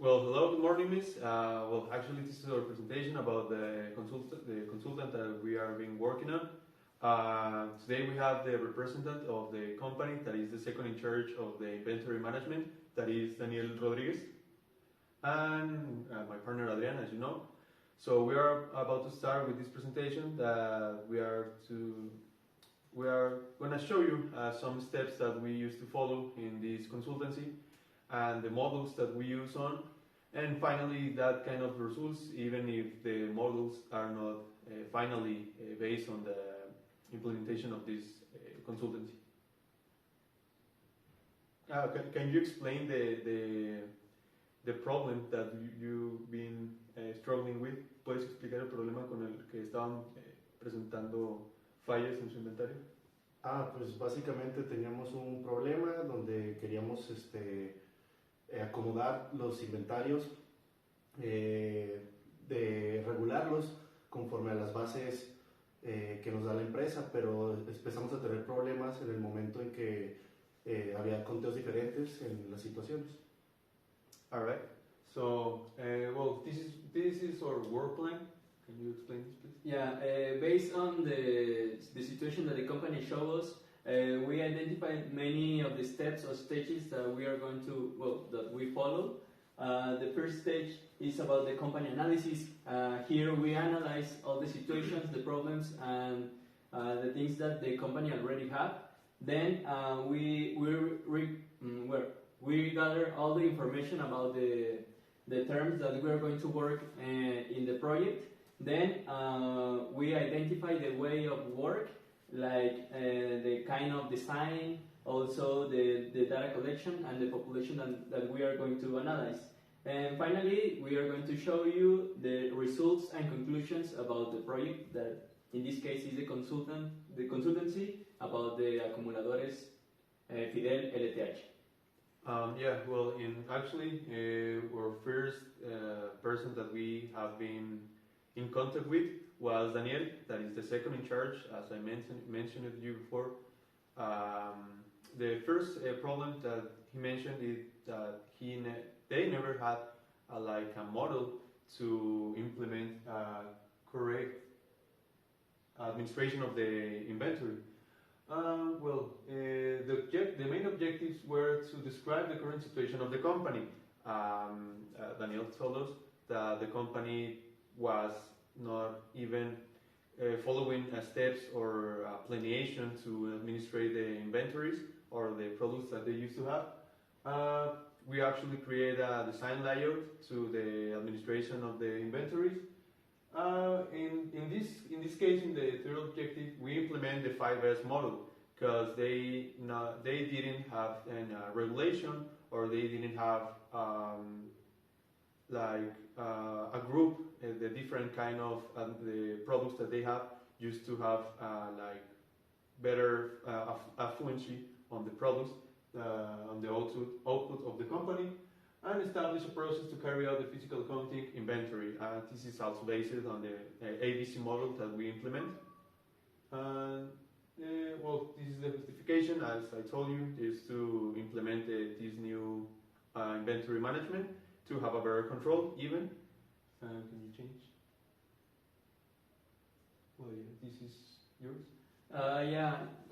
Well, hello, good morning, Miss. Actually, this is our presentation about the consultant that we are being working on. Today we have the representative of the company that is the second in charge of the inventory management, that is Daniel Rodriguez, and my partner Adrian, as you know. So we are about to start with this presentation. That we are going to show you some steps that we used to follow in this consultancy and the models that we use on, and finally that kind of results, even if the models are not finally based on the implementation of this consultancy. Can you explain the problem that you've been struggling with? ¿Puedes explicar el problema con el que estaban presentando fallas en su inventario? Pues básicamente teníamos un problema donde queríamos acomodar los inventarios, de regularlos conforme a las bases que nos da la empresa, pero empezamos a tener problemas en el momento en que había conteos diferentes en las situaciones. All right. So, this is our work plan. Can you explain this, please? Yeah, based on the situation that the company showed us, we identified many of the steps or stages that we are going to, that we follow. The first stage is about the company analysis. Here we analyze all the situations, the problems, and the things that the company already have. Then we gather all the information about the terms that we are going to work in the project. Then we identify the way of work, like the kind of design, also the data collection and the population that we are going to analyze. And finally, we are going to show you the results and conclusions about the project, that in this case is the consultancy about the acumuladores Fidel LTH. Actually, our first person that we have been in contact with was Daniel, that is the second in charge, as I mentioned it to you before. The first problem that he mentioned is that they never had a model to implement correct administration of the inventory. The main objectives were to describe the current situation of the company. Daniel told us that the company was not even following steps or planification to administrate the inventories or the products that they used to have. We actually create a design layout to the administration of the inventories. In this case, in the third objective, we implement the 5S model because they didn't have any regulation, or they didn't have a group. The different kind of the products that they have used to have better affluency on the products, on the output of the company, and establish a process to carry out the physical accounting inventory. This is also based on the ABC model that we implement. This is the justification, as I told you, is to implement this new inventory management to have a better control even. Can you change? This is yours.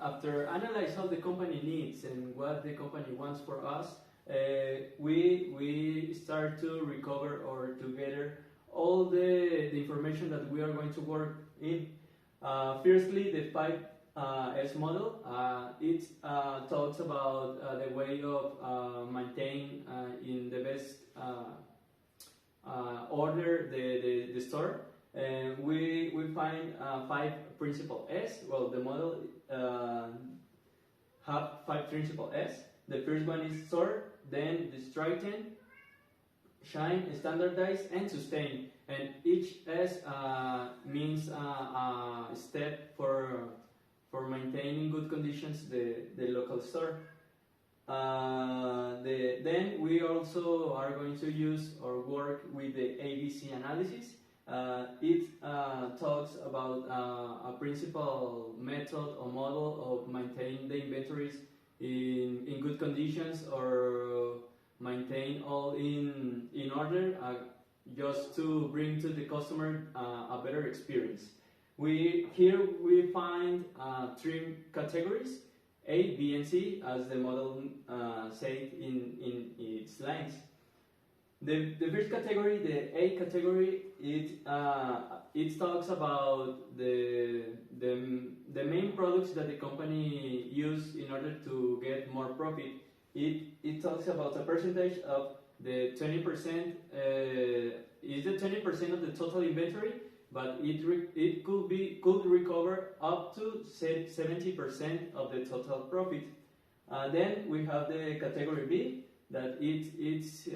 After analyze all the company needs and what the company wants for us, we start to recover or to gather all the information that we are going to work in. Firstly, the 5S model, it talks about the way of maintain in the best order the store. We find 5 principal S. The model have 5 principal S. The first one is sort, then the straighten, shine, standardize, and sustain. And each S means a step for maintaining good conditions the local store. Then we also are going to use or work with the ABC analysis. It talks about a principal method or model of maintaining the inventories in good conditions, or maintain all in order, just to bring to the customer a better experience. Here we find three categories: A, B, and C, as the model said in its lines. The first category, the A category, it talks about the main products that the company use in order to get more profit. It talks about a percentage of the 20%, is the 20% of the total inventory, but it could recover up to 70% of the total profit. Then we have the category B, that it's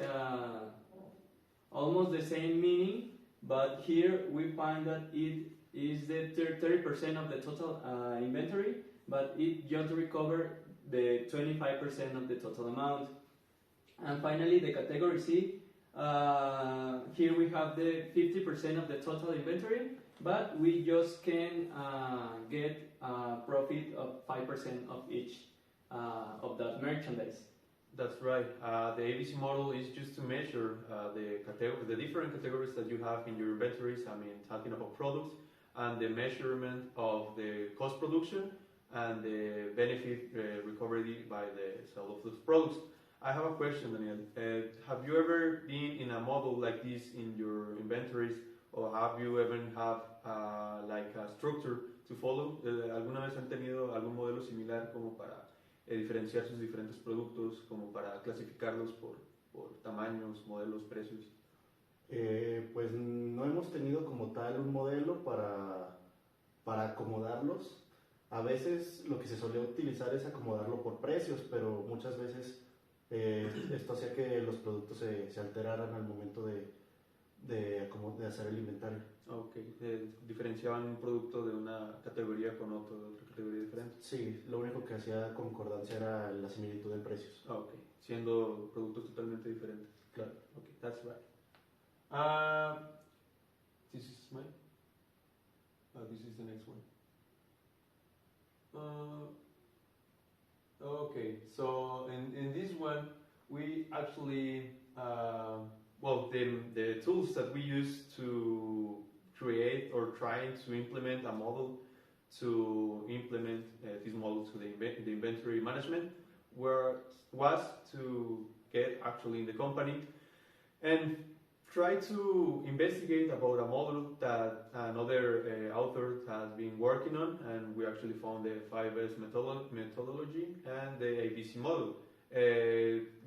almost the same meaning, but here we find that it is the 30% of the total inventory, but it just recovered the 25% of the total amount. And finally, the category C, here we have the 50% of the total inventory, but we just can get a profit of 5% of each of that merchandise. That's right. The ABC model is just to measure the different categories that you have in your inventories. I mean, talking about products, and the measurement of the cost production and the benefit recovery by the sale of those products. I have a question, Daniel. Have you ever been in a model like this in your inventories, or have you ever have like a structure to follow? ¿Alguna vez han tenido algún modelo similar como para diferenciar sus diferentes productos, como para clasificarlos por tamaños, modelos, precios? Pues no hemos tenido como tal un modelo para acomodarlos. A veces lo que se solía utilizar es acomodarlo por precios, pero muchas veces esto hacía que los productos se alteraran al momento de hacer el inventario. Ok, diferenciaban un producto de una categoría con otro de otra categoría diferente. Sí, lo único que hacía concordancia era la similitud en precios. Ok, siendo productos totalmente diferentes. Claro. Ok, that's right. This is mine? This is the next one. Okay, so in this one, we actually, the tools that we use to create or trying to implement a model to implement this model to the inventory management was to get actually in the company and try to investigate about a model that another author has been working on, and we actually found the 5S methodology and the ABC model.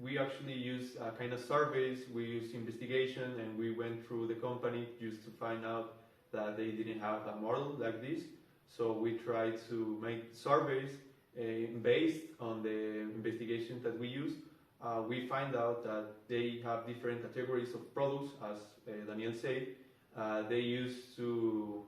We actually use kind of surveys, we use investigation, and we went through the company just to find out that they didn't have a model like this. So we tried to make surveys based on the investigation that we use. We find out that they have different categories of products, as Daniel said. They used to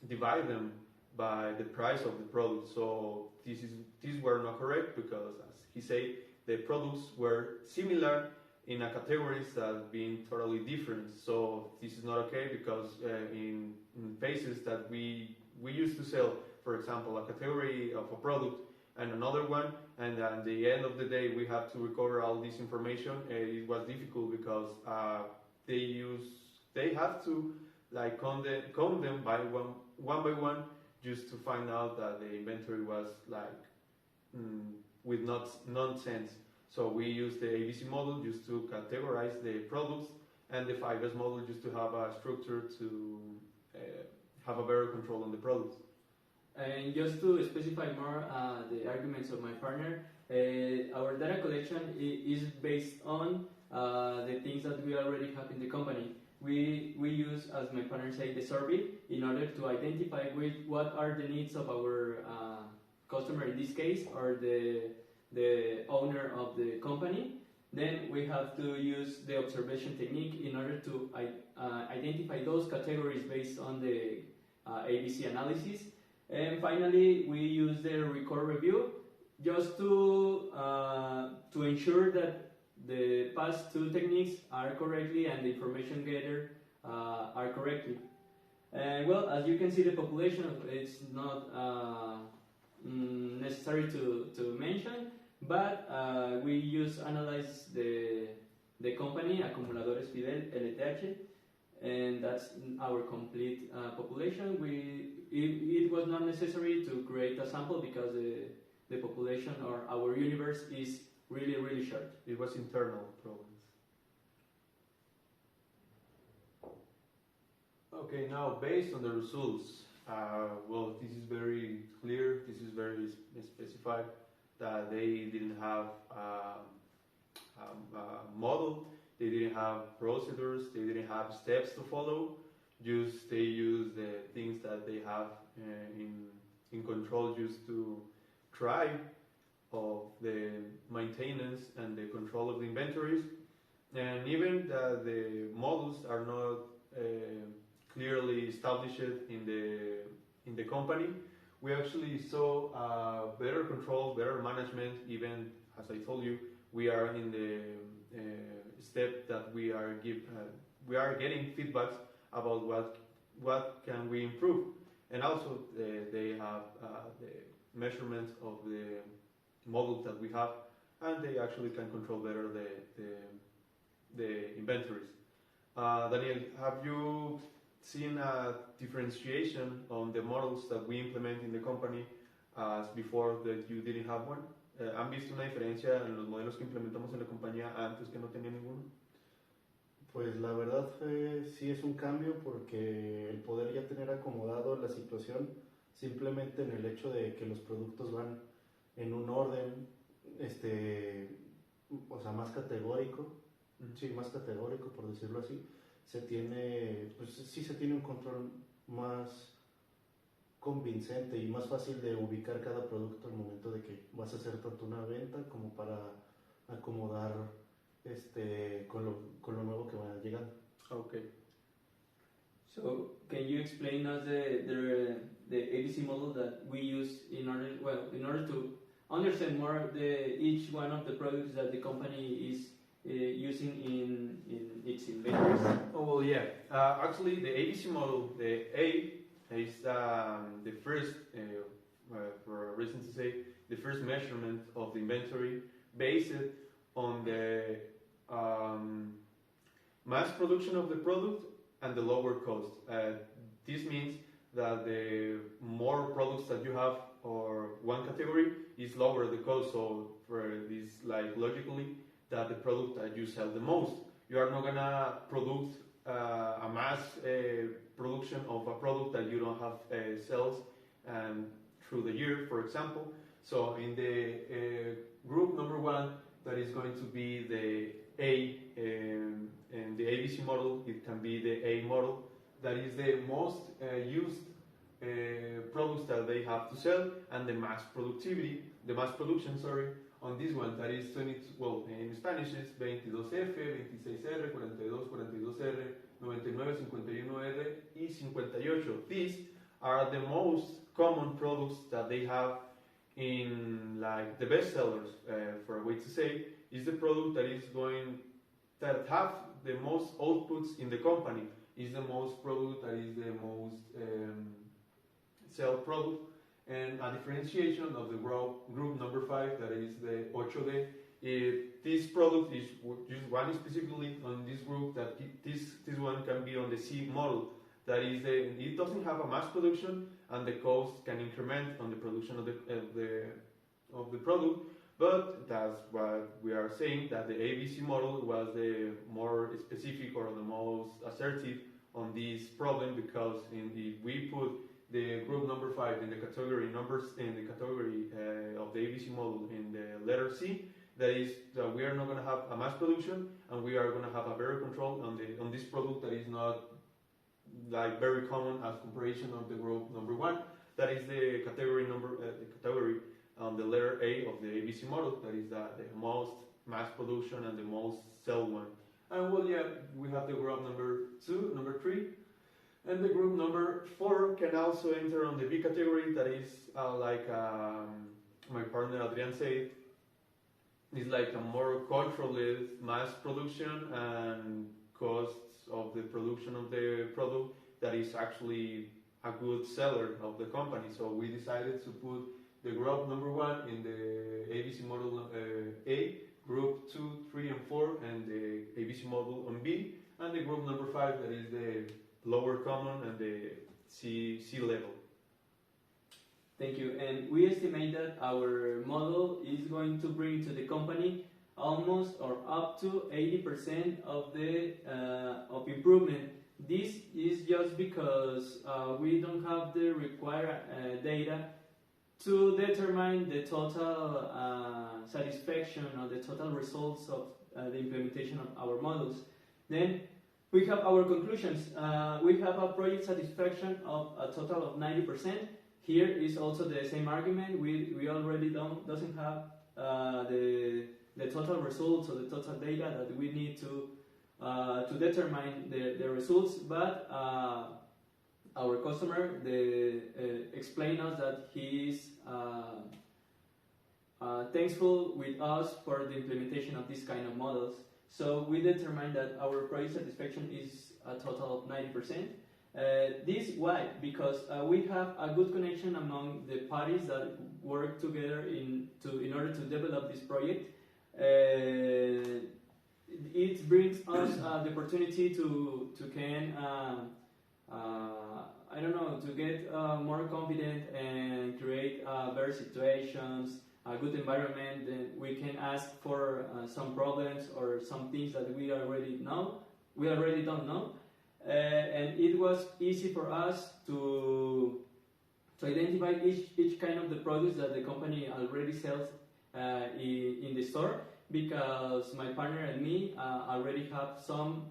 divide them by the price of the product. So these were not correct, because, as he said, the products were similar in a categories that being totally different. So this is not okay, because in phases that we used to sell, for example, a category of a product and another one, and at the end of the day we have to recover all this information. It was difficult because they have to like count them by one by one, just to find out that the inventory was like with nonsense. So we use the ABC model just to categorize the products, and the 5S model just to have a structure to have a better control on the products. And just to specify more the arguments of my partner, our data collection is based on the things that we already have in the company. We use, as my partner said, the survey in order to identify what are the needs of our customer in this case, or the owner of the company. Then we have to use the observation technique in order to identify those categories based on the ABC analysis. And finally, we use the record review just to ensure that the past two techniques are correctly and the information gathered are correctly. And well, as you can see, the population, it's not necessary to mention, but we analyze the the company, Acumuladores Fidel, LTH, and that's our complete population. It was not necessary to create a sample because the population or our universe is really, really short. It was internal problems. Okay, now based on the results, well, this is very clear, this is very specified, that they didn't have a model, they didn't have procedures, they didn't have steps to follow, they use the things that they have in control just to try of the maintenance and the control of the inventories, and even the models are not clearly established in the company. We actually saw better control, better management. Even as I told you, we are in the step that we are getting feedbacks about what can we improve, and also they have the measurements of the models that we have, and they actually can control better the inventories. Daniel, have you seen a differentiation on the models that we implement in the company as before that you didn't have one? ¿Han visto una diferencia en los modelos que implementamos en la compañía antes que no tenía ninguno? Pues la verdad sí es un cambio, porque el poder ya tener acomodado la situación simplemente en el hecho de que los productos van en un orden, o sea, más categórico, sí, más categórico por decirlo así, pues sí se tiene un control más convincente y más fácil de ubicar cada producto al momento de que vas a hacer tanto una venta como para acomodar con lo nuevo que va llegando. Okay. So can you explain us the ABC model that we use in order to understand more each one of the products that the company is using in its inventories? Oh, well, yeah. Actually, the ABC model, the A is the first, for a reason to say, the first measurement of the inventory based on the mass production of the product and the lower cost. This means that the more products that you have or one category is lower the cost. So for this, like logically, that the product that you sell the most, you are not gonna produce a mass production of a product that you don't have sales through the year, for example. So in the group number one, that is going to be the A, and the ABC model, it can be the A model. That is the most used products that they have to sell, and the mass production, on this one, that is 20, well, in Spanish is 22F, 26R, 42, 42R, 99, 51R, y 58. These are the most common products that they have in, like, the best sellers, for a way to say, is the product that have the most outputs in the company, is the most product that is the most sell product. And a differentiation of the group number 5, that is the 8D. This product is just one specifically on this group, that this one can be on the C model. That is, it doesn't have a mass production, and the cost can increment on the production of the product. But that's what we are saying, that the ABC model was the more specific or the most assertive on this problem, because if we put the group number 5 in the category of the ABC model in the letter C, that is that we are not going to have a mass production, and we are going to have a better control on this product that is not like very common as comparison of the group number 1. That is the category on the letter A of the ABC model. That is the most mass production and the most sell one. And well, yeah, we have the group number 2, number 3. And the group number 4 can also enter on the B category. That is like my partner Adrian said, is like a more controlled mass production and costs of the production of the product that is actually a good seller of the company. So we decided to put the group number 1 in the ABC model A, group 2, 3, and 4, and the ABC model on B, and the group number 5, that is the lower common and the C level. Thank you. And we estimate that our model is going to bring to the company almost or up to 80% of the of improvement. This is just because we don't have the required data to determine the total satisfaction or the total results of the implementation of our models. Then we have our conclusions. We have a project satisfaction of a total of 90%. Here is also the same argument. We already doesn't have the total results or the total data that we need to determine the results, but our customer explained us that he is thankful with us for the implementation of this kind of models. So we determined that our project satisfaction is a total of 90%. This why? Because we have a good connection among the parties that work together in order to develop this project. It brings us the opportunity to I don't know, to get more confident and create better situations, a good environment. Then we can ask for some problems or some things that we already don't know. And it was easy for us to identify each kind of the products that the company already sells in the store, because my partner and me already have some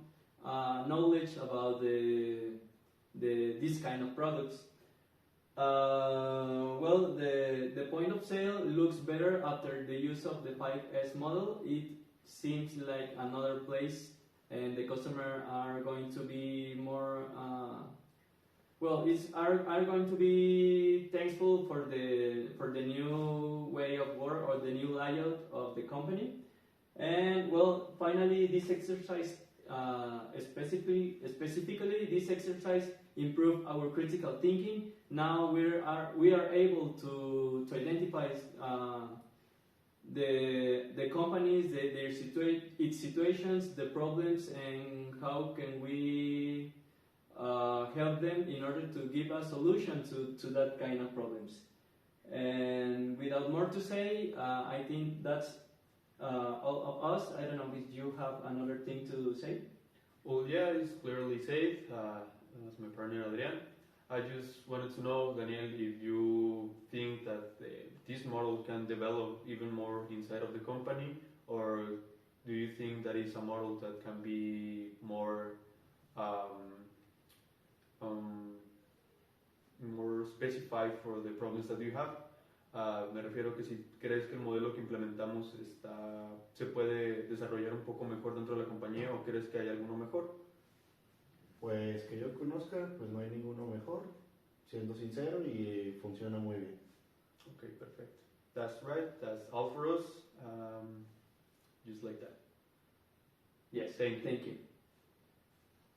knowledge about this kind of products. Well, the point of sale looks better after the use of the 5S model. It seems like another place, and the customer are going to be more are going to be thankful for the new way of work or the new layout of the company. And well, finally, this exercise specifically this exercise improved our critical thinking. Now we are able to identify the companies, its situations, the problems, and how can we help them in order to give a solution to that kind of problems. And without more to say, I think that's all of us. I don't know if you have another thing to say. Well, yeah, it's clearly safe. As my partner Adrian, I just wanted to know, Daniel, if you think that this model can develop even more inside of the company, or do you think that it's a model that can be more more specified for the problems that you have? Me refiero que si crees que el modelo que implementamos se puede desarrollar un poco mejor dentro de la compañía, o crees que hay alguno mejor. Pues que yo conozca, pues no hay ninguno mejor, siendo sincero, y funciona muy bien. Okay, perfect. That's right. That's all for us. Just like that. Yes. Thank you. Thank you.